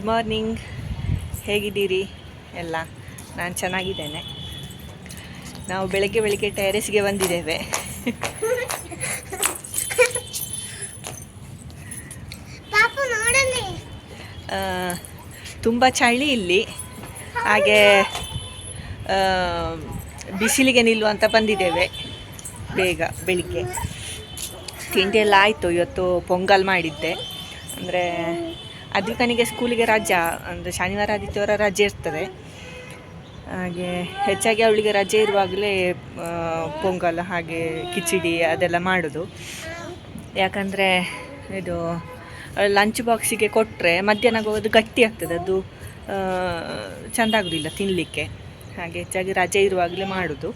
Good morning, ಹೇಗಿದ್ದೀರಿ ಎಲ್ಲ? ನಾನು ಚೆನ್ನಾಗಿದ್ದೇನೆ. ನಾವು ಬೆಳಗ್ಗೆ ಟೆರೆಸ್ಗೆ ಬಂದಿದ್ದೇವೆ. ತುಂಬ ಚಳಿ ಇಲ್ಲಿ, ಹಾಗೆ ಬಿಸಿಲಿಗೆ ನಿಲ್ಲುವಂತ ಬಂದಿದ್ದೇವೆ. ಬೇಗ ಬೆಳಿಗ್ಗೆ ತಿಂಡಿ ಎಲ್ಲ ಆಯಿತು. ಇವತ್ತು ಪೊಂಗಲ್ ಮಾಡಿದ್ದೆ. ಅಂದರೆ ಅದ್ವಿಕನಿಗೆ ಸ್ಕೂಲಿಗೆ ರಜಾ, ಅಂದರೆ ಶನಿವಾರ ಆದಿತ್ಯವಾರ ರಜೆ ಇರ್ತದೆ. ಹಾಗೆ ಹೆಚ್ಚಾಗಿ ಅವಳಿಗೆ ರಜೆ ಇರುವಾಗಲೇ ಪೊಂಗಲ್ ಹಾಗೆ ಕಿಚಡಿ ಅದೆಲ್ಲ ಮಾಡೋದು. ಯಾಕಂದರೆ ಇದು ಲಂಚ್ ಬಾಕ್ಸಿಗೆ ಕೊಟ್ಟರೆ ಮಧ್ಯಾಹ್ನ ಅದು ಗಟ್ಟಿ ಆಗ್ತದೆ, ಅದು ಚೆಂದ ಆಗೋದಿಲ್ಲ ತಿನ್ನಲಿಕ್ಕೆ. ಹಾಗೆ ಹೆಚ್ಚಾಗಿ ರಜೆ ಇರುವಾಗಲೇ ಮಾಡೋದು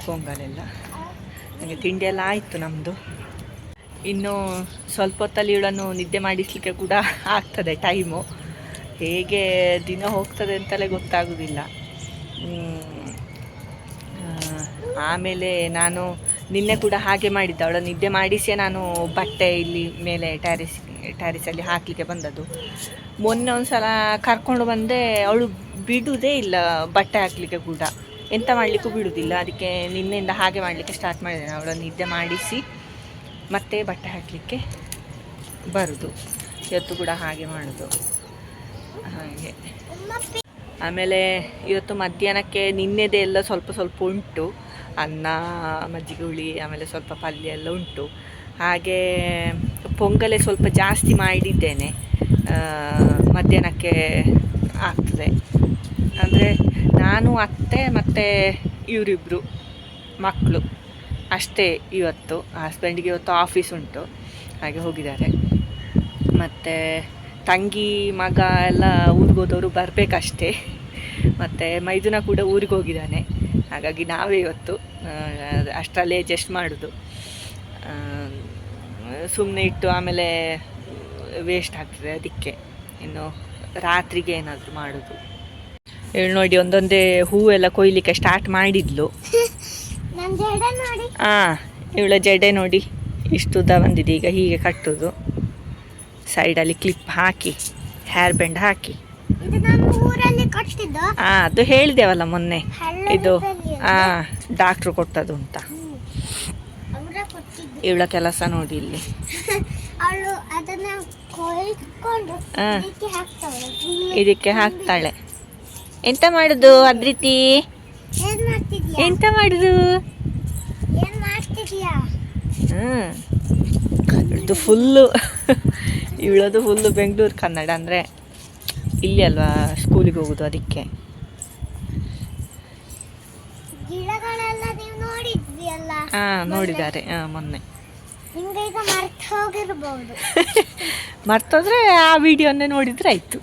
ಪೊಂಗಲೆಲ್ಲ. ಹಾಗೆ ತಿಂಡಿ ಎಲ್ಲ ಆಯಿತು ನಮ್ಮದು. ಇನ್ನು ಸ್ವಲ್ಪ ಹೊತ್ತಲ್ಲಿ ಇವಳನ್ನು ನಿದ್ದೆ ಮಾಡಿಸಲಿಕ್ಕೆ ಕೂಡ ಆಗ್ತದೆ ಟೈಮು. ಹೇಗೆ ದಿನ ಹೋಗ್ತದೆ ಅಂತಲೇ ಗೊತ್ತಾಗೋದಿಲ್ಲ. ಆಮೇಲೆ ನಾನು ನಿನ್ನೆ ಕೂಡ ಹಾಗೆ ಮಾಡಿದ್ದೆ. ಅವಳ ನಿದ್ದೆ ಮಾಡಿಸಿಯೇ ನಾನು ಬಟ್ಟೆ ಇಲ್ಲಿ ಮೇಲೆ ಟ್ಯಾರಿಸಲ್ಲಿ ಹಾಕಲಿಕ್ಕೆ ಬಂದದ್ದು. ಮೊನ್ನೆ ಒಂದು ಸಲ ಕರ್ಕೊಂಡು ಬಂದೆ, ಅವಳು ಬಿಡುವುದೇ ಇಲ್ಲ ಬಟ್ಟೆ ಹಾಕಲಿಕ್ಕೆ ಕೂಡ, ಎಂತ ಮಾಡಲಿಕ್ಕೂ ಬಿಡುವುದಿಲ್ಲ. ಅದಕ್ಕೆ ನಿನ್ನೆಯಿಂದ ಹಾಗೆ ಮಾಡಲಿಕ್ಕೆ ಸ್ಟಾರ್ಟ್ ಮಾಡಿದ್ದೇನೆ. ಅವಳನ್ನು ನಿದ್ದೆ ಮಾಡಿಸಿ ಮತ್ತೆ ಬಟ್ಟೆ ಹಾಕಲಿಕ್ಕೆ ಬರೋದು. ಇವತ್ತು ಕೂಡ ಹಾಗೆ ಮಾಡೋದು. ಹಾಗೆ ಆಮೇಲೆ ಇವತ್ತು ಮಧ್ಯಾಹ್ನಕ್ಕೆ ನಿನ್ನೆದೇ ಎಲ್ಲ ಸ್ವಲ್ಪ ಸ್ವಲ್ಪ ಉಂಟು. ಅನ್ನ, ಮಜ್ಜಿಗೆ ಹುಳಿ, ಆಮೇಲೆ ಸ್ವಲ್ಪ ಪಲ್ಯ ಎಲ್ಲ ಉಂಟು. ಹಾಗೆ ಪೊಂಗಲೇ ಸ್ವಲ್ಪ ಜಾಸ್ತಿ ಮಾಡಿದ್ದೇನೆ, ಮಧ್ಯಾಹ್ನಕ್ಕೆ ಆಗ್ತದೆ. ಅಂದರೆ ನಾನು, ಅತ್ತೆ ಮತ್ತು ಇವರಿಬ್ಬರು ಮಕ್ಕಳು ಅಷ್ಟೇ ಇವತ್ತು. ಹಸ್ಬೆಂಡಿಗೆ ಇವತ್ತು ಆಫೀಸ್ ಉಂಟು, ಹಾಗೆ ಹೋಗಿದ್ದಾರೆ. ಮತ್ತು ತಂಗಿ ಮಗ ಎಲ್ಲ ಊರಿಗೆ ಹೋದವರು ಬರಬೇಕಷ್ಟೇ. ಮತ್ತು ಮೈದುನ ಕೂಡ ಊರಿಗೆ ಹೋಗಿದ್ದಾನೆ. ಹಾಗಾಗಿ ನಾವೇ ಇವತ್ತು ಅಷ್ಟರಲ್ಲೇ ಅಡ್ಜಸ್ಟ್ ಮಾಡೋದು. ಸುಮ್ಮನೆ ಇಟ್ಟು ಆಮೇಲೆ ವೇಸ್ಟ್ ಆಗ್ತದೆ, ಅದಕ್ಕೆ ಇನ್ನು ರಾತ್ರಿಗೆ ಏನಾದರೂ ಮಾಡೋದು. ಹೇಳಿ ನೋಡಿ, ಒಂದೊಂದೇ ಹೂವೆಲ್ಲ ಕೊಯ್ಲಿಕ್ಕೆ ಸ್ಟಾರ್ಟ್ ಮಾಡಿದ್ಲು. ಇವಳ ಜಡೆ ನೋಡಿ ಇಷ್ಟು ಉದ್ದ ಬಂದಿದೆ. ಈಗ ಹೀಗೆ ಕಟ್ಟೋದು, ಸೈಡಲ್ಲಿ ಕ್ಲಿಪ್ ಹಾಕಿ, ಹೇರ್ ಬ್ಯಾಂಡ್ ಹಾಕಿ. ಅದು ಹೇಳಿದೆವಲ್ಲ ಮೊನ್ನೆ, ಇದು ಡಾಕ್ಟ್ರು ಕೊಟ್ಟದು ಅಂತ. ಇವಳ ಕೆಲಸ ನೋಡಿ ಇಲ್ಲಿ. ಇದಕ್ಕೆ ಹಾಕ್ತಾಳೆ. ಎಂತ ಮಾಡುದು ಅದ್ರಿತಿ? ಎಂತ ಮಾಡುದು? ಇವಳದು ಫುಲ್ಲು ಬೆಂಗಳೂರು ಕನ್ನಡ, ಅಂದರೆ ಇಲ್ಲಿ ಅಲ್ವಾ ಸ್ಕೂಲಿಗೆ ಹೋಗೋದು, ಅದಕ್ಕೆ. ನೋಡಿದ್ದಾರೆ ಮೊನ್ನೆ. ಮರ್ತೋದ್ರೆ ಆ ವಿಡಿಯೋನ್ನೇ ನೋಡಿದ್ರೆ ಆಯ್ತು.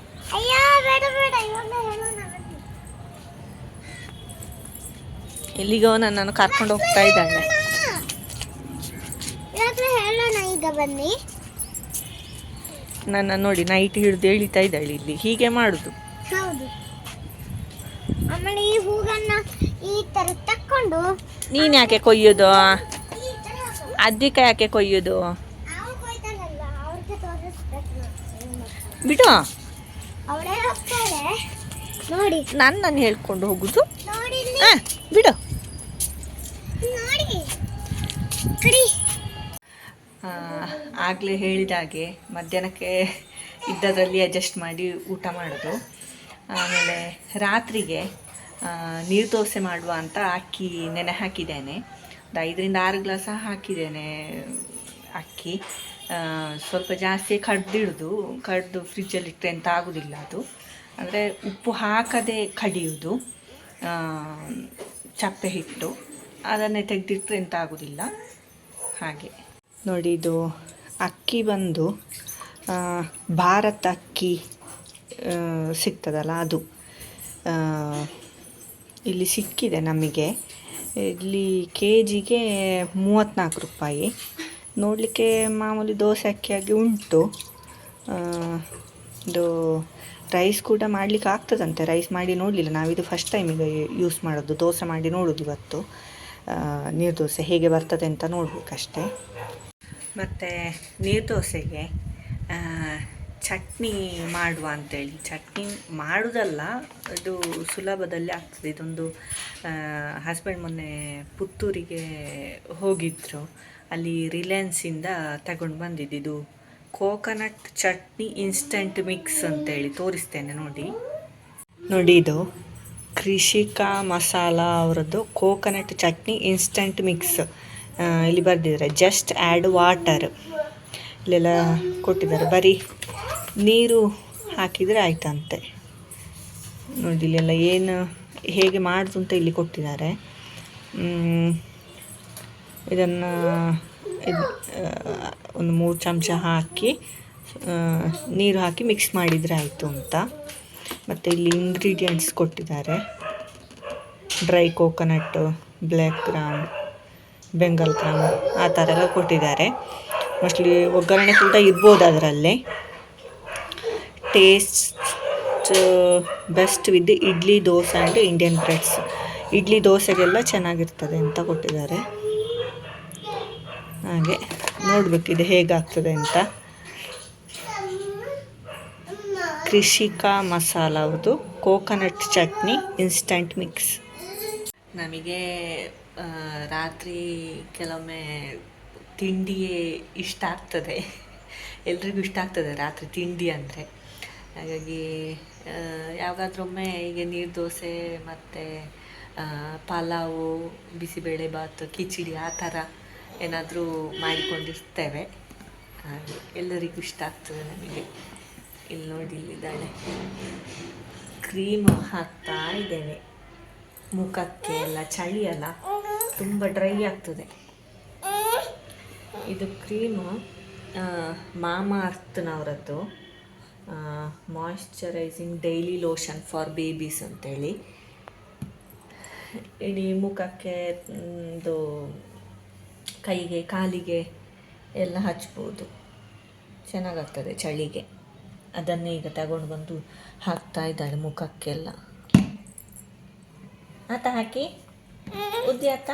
ಎಲ್ಲಿಗೋ ನನ್ನನ್ನು ಕರ್ಕೊಂಡು ಹೋಗ್ತಾ ಇದ್ದಾಳೆ. ನನ್ನ ನೋಡಿ ನೈಟ್ ಹಿಡಿದು ಎಳಿತಾ ಇದ್ದಾಳೆ ಇಲ್ಲಿ. ಹೀಗೆ ಮಾಡುದು. ಆಮೇಲೆ ಈ ಹೂಗನ್ನ ಈ ತರ ತಕ್ಕೊಂಡು ನೀನ್ ಯಾಕೆ ಕೊಯ್ಯೋದು? ಅದ್ವಿಕ ಯಾಕೆ ಕೊಯ್ಯೋದು? ಬಿಡು, ನೋಡಿ ನನ್ನನ್ನು ಹೇಳ್ಕೊಂಡು ಹೋಗುದು. ಬಿಡು. ಆಗಲೇ ಹೇಳಿದಾಗೆ ಮಧ್ಯಾಹ್ನಕ್ಕೆ ಇದ್ದದರಲ್ಲಿ ಅಡ್ಜಸ್ಟ್ ಮಾಡಿ ಊಟ ಮಾಡೋದು. ಆಮೇಲೆ ರಾತ್ರಿಗೆ ನೀರು ದೋಸೆ ಮಾಡುವ ಅಂತ ಅಕ್ಕಿ ನೆನೆ ಹಾಕಿದ್ದೇನೆ. 5-6 ಗ್ಲಾಸ್ ಹಾಕಿದ್ದೇನೆ ಅಕ್ಕಿ. ಸ್ವಲ್ಪ ಜಾಸ್ತಿ ಕಡ್ದು ಫ್ರಿಜ್ಜಲ್ಲಿ ಇಟ್ಟರೆ ಎಂತ ಆಗೋದಿಲ್ಲ ಅದು. ಅಂದರೆ ಉಪ್ಪು ಹಾಕದೆ ಕಡಿಯೋದು, ಚಪ್ಪೆ ಹಿಟ್ಟು ಅದನ್ನೇ ತೆಗೆದಿಟ್ಟರೆ ಎಂತ ಆಗೋದಿಲ್ಲ. ಹಾಗೆ ನೋಡಿ, ಇದು ಅಕ್ಕಿ ಬಂದು ಭಾರತ್ ಅಕ್ಕಿ ಸಿಗ್ತದಲ್ಲ ಅದು. ಇಲ್ಲಿ ಸಿಕ್ಕಿದೆ ನಮಗೆ. ಇಲ್ಲಿ KGಗೆ 34 ರೂಪಾಯಿ. ನೋಡಲಿಕ್ಕೆ ಮಾಮೂಲಿ ದೋಸೆ ಅಕ್ಕಿಯಾಗಿ ಉಂಟು. ಇದು ರೈಸ್ ಕೂಡ ಮಾಡಲಿಕ್ಕೆ ಆಗ್ತದಂತೆ. ರೈಸ್ ಮಾಡಿ ನೋಡಲಿಲ್ಲ ನಾವಿದು ಫಸ್ಟ್ ಟೈಮ್ ಈಗ ಯೂಸ್ ಮಾಡೋದು. ದೋಸೆ ಮಾಡಿ ನೋಡೋದು ಇವತ್ತು. ನೀರು ದೋಸೆ ಹೇಗೆ ಬರ್ತದೆ ಅಂತ ನೋಡಬೇಕಷ್ಟೆ. ಮತ್ತು ನೀರು ದೋಸೆಗೆ ಚಟ್ನಿ ಮಾಡುವ ಅಂತೇಳಿ. ಚಟ್ನಿ ಮಾಡೋದಲ್ಲ, ಅದು ಸುಲಭದಲ್ಲಿ ಆಗ್ತದೆ. ಇದೊಂದು ಹಸ್ಬೆಂಡ್ ಮೊನ್ನೆ ಪುತ್ತೂರಿಗೆ ಹೋಗಿದ್ರು, ಅಲ್ಲಿ ರಿಲಯನ್ಸಿಂದ ತಗೊಂಡು ಬಂದಿದ್ದು. ಇದು ಕೋಕೋನಟ್ ಚಟ್ನಿ ಇನ್ಸ್ಟಂಟ್ ಮಿಕ್ಸ್ ಅಂತೇಳಿ ತೋರಿಸ್ತೇನೆ ನೋಡಿ. ಇದು ಕೃಷಿಕಾ ಮಸಾಲ ಅವರದ್ದು ಕೋಕೋನಟ್ ಚಟ್ನಿ ಇನ್ಸ್ಟಂಟ್ ಮಿಕ್ಸ್. ಇಲ್ಲಿ ಬರೆದಿದ್ದಾರೆ ಜಸ್ಟ್ ಆ್ಯಡ್ ವಾಟರ್. ಇಲ್ಲೆಲ್ಲ ಕೊಟ್ಟಿದ್ದಾರೆ, ಬರೀ ನೀರು ಹಾಕಿದರೆ ಆಯ್ತಂತೆ. ನೋಡಿ ಇಲ್ಲೆಲ್ಲ ಏನು ಹೇಗೆ ಮಾಡೋದು ಅಂತ ಇಲ್ಲಿ ಕೊಟ್ಟಿದ್ದಾರೆ. ಇದನ್ನು ಒಂದು 3 ಚಮಚ ಹಾಕಿ ನೀರು ಹಾಕಿ ಮಿಕ್ಸ್ ಮಾಡಿದರೆ ಆಯಿತು ಅಂತ. ಮತ್ತು ಇಲ್ಲಿ ಇಂಗ್ರೀಡಿಯೆಂಟ್ಸ್ ಕೊಟ್ಟಿದ್ದಾರೆ, dry coconut, black gram, bengal gram, ಆ ಥರ ಎಲ್ಲ ಕೊಟ್ಟಿದ್ದಾರೆ. ಮೋಸ್ಟ್ಲಿ ಒಗ್ಗರಣೆ ಕೂಡ ಇರ್ಬೋದು ಅದರಲ್ಲೇ. Taste best with idli, dosa and Indian breads. ಇಡ್ಲಿ ದೋಸೆಗೆಲ್ಲ ಚೆನ್ನಾಗಿರ್ತದೆ ಅಂತ ಕೊಟ್ಟಿದ್ದಾರೆ. ಹಾಗೆ ನೋಡಬೇಕಿದೆ ಹೇಗಾಗ್ತದೆ ಅಂತ. ಕೃಷಿಕಾ ಮಸಾಲ ಅವ್ರದ್ದು ಕೋಕೋನಟ್ ಚಟ್ನಿ ಇನ್ಸ್ಟಂಟ್ ಮಿಕ್ಸ್. ನಮಗೆ ರಾತ್ರಿ ಕೆಲವೊಮ್ಮೆ ತಿಂಡಿಯೇ ಇಷ್ಟ ಆಗ್ತದೆ, ಎಲ್ರಿಗೂ ಇಷ್ಟ ಆಗ್ತದೆ ರಾತ್ರಿ ತಿಂಡಿ ಅಂದರೆ. ಹಾಗಾಗಿ ಯಾವಾಗಾದ್ರೊಮ್ಮೆ ಹೀಗೆ ನೀರು ದೋಸೆ ಮತ್ತು ಪಲಾವು, ಬಿಸಿಬೇಳೆ ಬಾತು, ಕಿಚಡಿ ಆ ಥರ ಏನಾದರೂ ಮಾಡಿಕೊಂಡಿರ್ತೇವೆ. ಹಾಗೆ ಎಲ್ಲರಿಗೂ ಇಷ್ಟ ಆಗ್ತದೆ ನಮಗೆ. ಇಲ್ಲಿ ನೋಡಿ, ಇಲ್ಲಿದ್ದಾಳೆ, ಕ್ರೀಮ್ ಹಾಕ್ತಾ ಇದ್ದೇನೆ ಮುಖಕ್ಕೆ. ಎಲ್ಲ ಚಳಿ ಅಲ್ಲ, ತುಂಬ ಡ್ರೈ ಆಗ್ತದೆ. ಇದು ಕ್ರೀಮು ಮಾಮಾ ಅರ್ಥ್ನವರದ್ದು moisturising daily lotion for babies ಅಂತೇಳಿ. ಇಡೀ ಮುಖಕ್ಕೆ, ಇದು ಕೈಗೆ, ಕಾಲಿಗೆ ಎಲ್ಲ ಹಚ್ಬೋದು, ಚೆನ್ನಾಗಾಗ್ತದೆ ಚಳಿಗೆ. ಅದನ್ನೇ ಈಗ ತಗೊಂಡು ಬಂದು ಹಾಕ್ತಾ ಇದ್ದಾಳೆ ಮುಖಕ್ಕೆಲ್ಲ. ಆತ ಹಾಕಿ ಉದ್ದಿ ಆತ.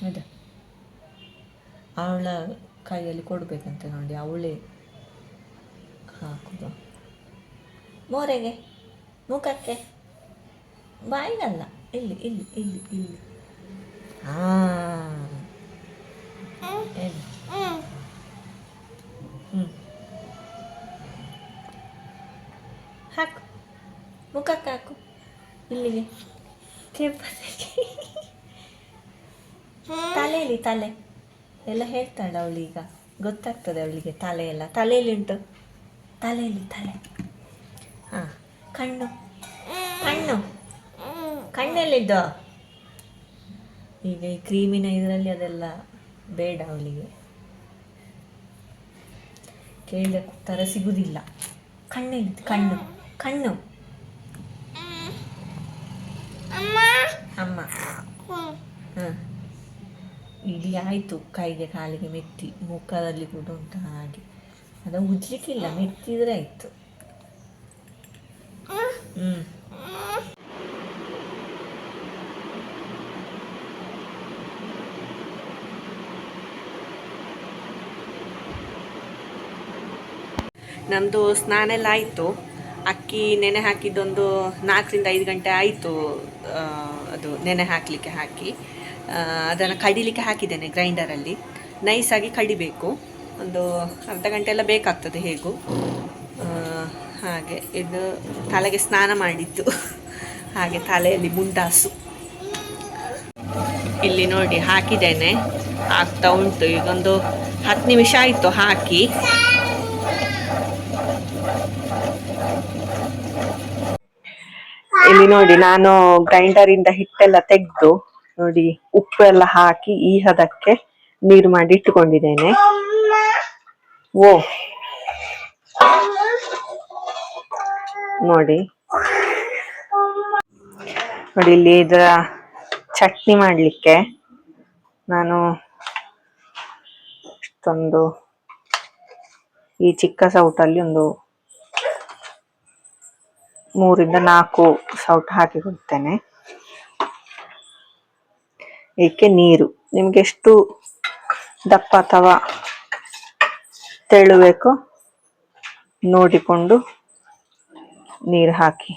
ಇದೆ, ಅವಳ ಕೈಯಲ್ಲಿ ಕೊಡಬೇಕಂತೆ ನೋಡಿ, ಅವಳೇ ಹಾಕೋದು ಮೋರೆಗೆ, ಮುಖಕ್ಕೆ, ಬಾಯಿಗಲ್ಲ, ಇಲ್ಲಿ ಇಲ್ಲಿ ಇಲ್ಲಿ ಇಲ್ಲಿ. ಹಾಕು ಮುಖಕ್ಕೆ, ಹಾಕು ಇಲ್ಲಿಗೆ, ತಲೆಯಲ್ಲಿ ತಲೆ ಎಲ್ಲ ಹೇಳ್ತಾಳೆ ಅವಳೀಗ, ಗೊತ್ತಾಗ್ತದೆ ಅವಳಿಗೆ. ತಲೆ ಎಲ್ಲ ತಲೆಯಲ್ಲಿ ಉಂಟು, ತಲೆಯಲ್ಲಿ ತಲೆ. ಹಾಂ, ಕಣ್ಣು ಕಣ್ಣು ಕಣ್ಣೆಲ್ಲಿದ್ದು? ಈಗ ಈ ಕ್ರೀಮಿನ ಇದರಲ್ಲಿ ಅದೆಲ್ಲ ಬೇಡ ಅವಳಿಗೆ, ಕೇಳಿದ ಥರ ಸಿಗುವುದಿಲ್ಲ. ಕಣ್ಣೆಲ್ಲಿದ್ದು? ಕಣ್ಣು ಕಣ್ಣು. ಅಮ್ಮ. ಹಾಂ, ಇಡೀ ಆಯಿತು, ಕೈಗೆ ಕಾಲಿಗೆ ಮೆತ್ತಿ, ಮುಖದಲ್ಲಿ ಕೂಡ ಉಂಟು ಹಾಗೆ. ಅದನ್ನು ಉಜ್ಲಿಕ್ಕಿಲ್ಲ, ಮೆತ್ತಿದ್ರೆ ಆಯಿತು. ನಮ್ಮದು ಸ್ನಾನ ಎಲ್ಲ ಆಯಿತು. ಅಕ್ಕಿ ನೆನೆ ಹಾಕಿದ್ದೊಂದು 4-5 ಗಂಟೆ ಆಯಿತು. ಅದು ನೆನೆ ಹಾಕಲಿಕ್ಕೆ ಹಾಕಿ ಅದನ್ನು ಕಡಿಲಿಕ್ಕೆ ಹಾಕಿದ್ದೇನೆ ಗ್ರೈಂಡರಲ್ಲಿ. ನೈಸಾಗಿ ಕಡಿಬೇಕು, ಒಂದು ಅರ್ಧ ಗಂಟೆ ಎಲ್ಲ ಬೇಕಾಗ್ತದೆ ಹೇಗೂ. ಹಾಗೆ ಇದು ತಲೆಗೆ ಸ್ನಾನ ಮಾಡಿದ್ದು, ಹಾಗೆ ತಲೆಯಲ್ಲಿ ಮುಂಡಾಸು. ಇಲ್ಲಿ ನೋಡಿ ಹಾಕಿದ್ದೇನೆ, ಆಗ್ತಾ ಉಂಟು. ಈಗೊಂದು 10 ನಿಮಿಷ ಆಯಿತು ಹಾಕಿ. ಇಲ್ಲಿ ನೋಡಿ, ನಾನು ಗ್ರೈಂಡರಿಂದ ಹಿಟ್ಟೆಲ್ಲ ತೆಗೆದು ನೋಡಿ, ಉಪ್ಪು ಎಲ್ಲ ಹಾಕಿ ಈ ಹದಕ್ಕೆ ನೀರು ಮಾಡಿ ಇಟ್ಟುಕೊಂಡಿದ್ದೇನೆ. ನೋಡಿ ಇಲ್ಲಿ ಇದರ ಚಟ್ನಿ ಮಾಡಲಿಕ್ಕೆ ನಾನು ಇಷ್ಟೊಂದು ಈ ಚಿಕ್ಕ ಸೌಟಲ್ಲಿ ಒಂದು 3-4 ಸೌಟ್ ಹಾಕಿ ಕೊಡ್ತೇನೆ. ಏಕೆ ನೀರು ನಿಮ್ಗೆ ಎಷ್ಟು ದಪ್ಪ ಅಥವಾ ತೆಳುಬೇಕು ನೋಡಿಕೊಂಡು ನೀರು ಹಾಕಿ.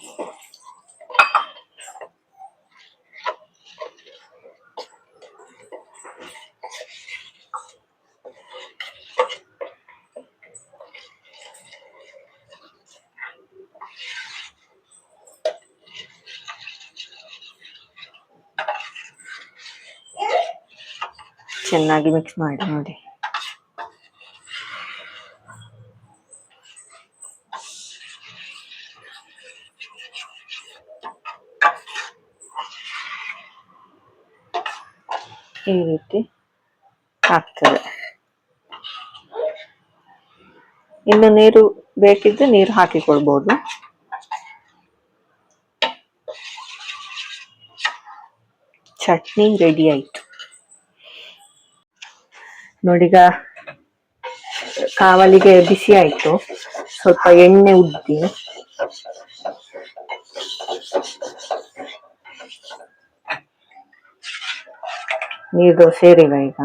ಚೆನ್ನಾಗಿ ಮಿಕ್ಸ್ ಮಾಡಿ ನೋಡಿ. ಈ ರೀತಿ ಆಗ್ತದೆ. ಇನ್ನು ನೀರು ಬೇಕಿದ್ರೆ ನೀರು ಹಾಕಿಕೊಳ್ಬಹುದು. ಚಟ್ನಿ ರೆಡಿ ಆಯ್ತು ನೋಡಿಗ. ಕಾವಲಿಗೆ ಬಿಸಿ ಆಯ್ತು, ಸ್ವಲ್ಪ ಎಣ್ಣೆ ಉದ್ದಿ ನೀರು ದೋಸೆ ಈಗ.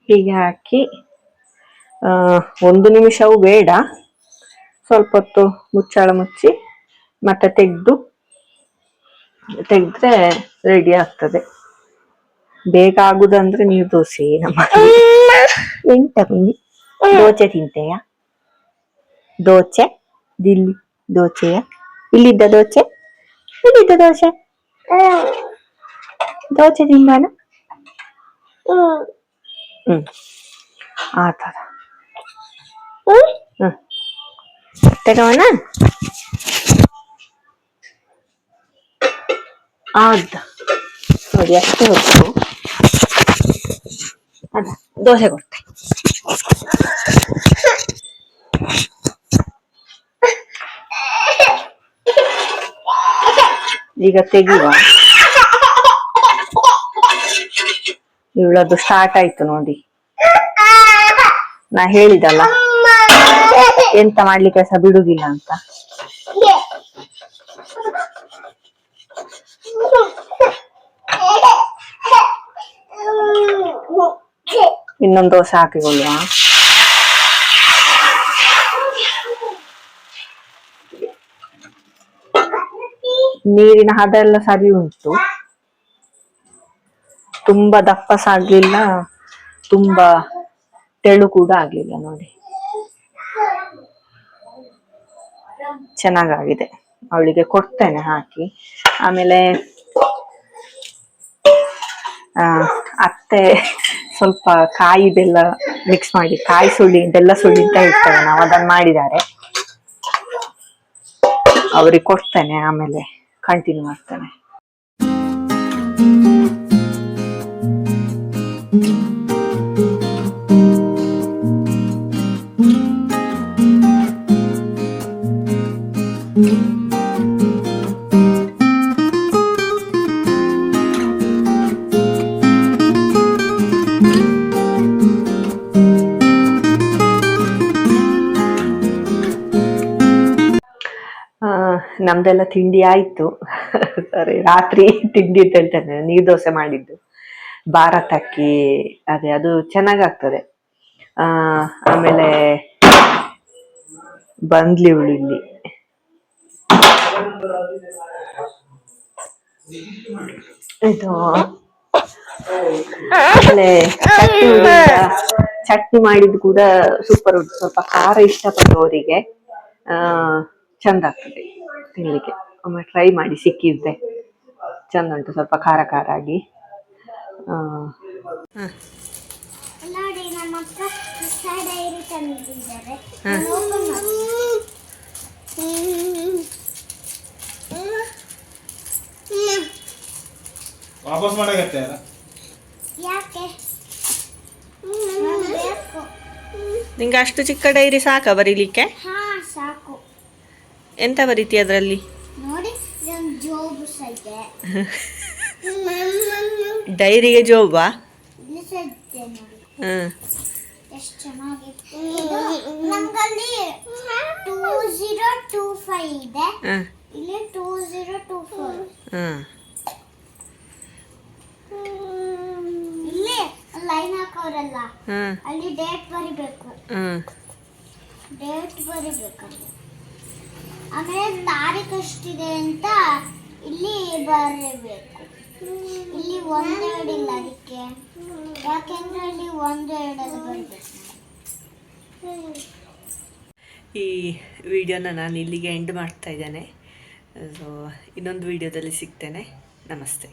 ಹೀಗೆ ಹಾಕಿ 1 ನಿಮಿಷವೂ ಬೇಡ, ಸ್ವಲ್ಪ ಹೊತ್ತು ಮುಚ್ಚಾಳ ಮುಚ್ಚಿ ಮತ್ತೆ ತೆಗೆದ್ರೆ ರೆಡಿ ಆಗ್ತದೆ. ಬೇಗ ಆಗುದಂದ್ರೆ ನೀರು ದೋಸೆ. ನಮ್ಮ ಎಂತ ಬನ್ನಿ ದೋಸೆ ತಿಂತೆಯ? ದೋಸೆ ದಿಲ್ಲಿ ದೋಸೆಯ? ಇಲ್ಲಿದ್ದ ದೋಸೆ ದೋಸೆ ತಿಂಬಾನ? ಆ ತರ ತಗೋಣ. ನೋಡಿ ಅಷ್ಟು ಹೊತ್ತು ಅದ ದೋಸೆ ಕೊಟ್ಟೆ. ಈಗ ತೆಗಿಯುವ. ಇವಳದ್ದು ಸ್ಟಾರ್ಟ್ ಆಯ್ತು ನೋಡಿ. ನಾ ಹೇಳಿದಲ್ಲ ಎಂತ ಮಾಡ್ಲಿಕ್ಕೆ ಸಹ ಬಿಡುದಿಲ್ಲ ಅಂತ. ಇನ್ನೊಂದು ದೋಸೆ ಹಾಕಿಕೊಳ್ಳುವ. ನೀರಿನ ಹದ ಎಲ್ಲ ಸರಿ ಉಂಟು, ತುಂಬಾ ದಪ್ಪಸ ಆಗ್ಲಿಲ್ಲ, ತುಂಬಾ ತೆಳು ಕೂಡ ಆಗ್ಲಿಲ್ಲ ನೋಡಿ. ಚೆನ್ನಾಗಾಗಿದೆ. ಅವಳಿಗೆ ಕೊಡ್ತೇನೆ ಹಾಕಿ. ಆಮೇಲೆ ಅತ್ತೆ ಸ್ವಲ್ಪ ಕಾಯಿ ಬೆಲ್ಲ ಮಿಕ್ಸ್ ಮಾಡಿ, ಕಾಯಿ ಸುಳ್ಳಿ ಬೆಲ್ಲ ಸುಳ್ಳಿ ಅಂತ ಹೇಳ್ತೇವೆ ನಾವು, ಅದನ್ನ ಮಾಡಿದ್ದಾರೆ. ಅವ್ರಿಗೆ ಕೊಡ್ತೇನೆ, ಆಮೇಲೆ ಕಂಟಿನ್ಯೂ ಮಾಡ್ತೇನೆ. ನಮ್ದೆಲ್ಲ ತಿಂಡಿ ಆಯ್ತು. ಸರಿ, ರಾತ್ರಿ ತಿಂಡಿ ಅಂತ ಹೇಳ್ತೇನೆ, ನೀರ್ ದೋಸೆ ಮಾಡಿದ್ದು ಭಾರತ್ ಅಕ್ಕಿ. ಅದೇ ಅದು ಚೆನ್ನಾಗಾಗ್ತದೆ. ಆಮೇಲೆ ಬಂದ್ಲಿ ಇಲ್ಲಿ ಇದು ಆಮೇಲೆ ಚಟ್ನಿ ಮಾಡಿದ್ದು ಕೂಡ ಸೂಪರ್ ಉಂಟು. ಸ್ವಲ್ಪ ಖಾರ ಇಷ್ಟಪಡುವವರಿಗೆ ಚಂದ ಆಗ್ತದೆ ತಿನ್ಲಿಕ್ಕೆ. ಒಮ್ಮೆ ಟ್ರೈ ಮಾಡಿ, ಸಿಕ್ಕಿದ್ರೆ ಚಂದ ಉಂಟು, ಸ್ವಲ್ಪ ಖಾರ ಖಾರ ಆಗಿ. ನೋಡಿ ನಮ್ಮ ಅಕ್ಕ ಡೈರಿ ತಂದಿದ್ದಾರೆ. ವಾಪಸ್ ಮಾಡಾಕತ್ತೆ ಯಾಕೆ? ನಿಂಗೆ ಅಷ್ಟು ಚಿಕ್ಕ ಡೈರಿ ಸಾಕ ಬರೀಲಿಕ್ಕೆ? ಹಾ ಸಾಕು. ಎಂತ ಬರೀತಿ ಅದರಲ್ಲಿ? ನೋಡಿ ಜೋಬು ಸೈತೆ. ಡೈರಿಗೆ ಜೋಬಾ? ನೋಡಿ ಎಷ್ಟು ಚೆನ್ನಾಗಿತ್ತು ಇದು ನಮ್ಗಲ್ಲಿ 2025 ಇದೆ, ಹಾಂ ಇಲ್ಲಿ 2024. ಹಾಂ ಇಲ್ಲಿ ಲೈನ್ ಹಾಕೋರಲ್ಲ, ಹಾಂ ಅಲ್ಲಿ ಡೇಟ್ ಬರಿಬೇಕು, ಹಾಂ ಡೇಟ್ ಬರಿಬೇಕಲ್ಲಿ. ಆಮೇಲೆ ತಾರೀಕು ಎಷ್ಟಿದೆ ಅಂತ ಇಲ್ಲಿ ಬರೀಬೇಕು. ಇಲ್ಲಿ 1 2 ಇಲ್ಲ ಅದಕ್ಕೆ, ಯಾಕೆಂದ್ರೆ ಇಲ್ಲಿ 1 2 ಅದು ಬರಬೇಕು. ಈ ವಿಡಿಯೋನ ನಾನು ಇಲ್ಲಿಗೆ ಎಂಡ್ ಮಾಡ್ತಾ ಇದ್ದೇನೆ. ಸೊ ಇನ್ನೊಂದು ವಿಡಿಯೋದಲ್ಲಿ ಸಿಗ್ತೇನೆ. ನಮಸ್ತೆ.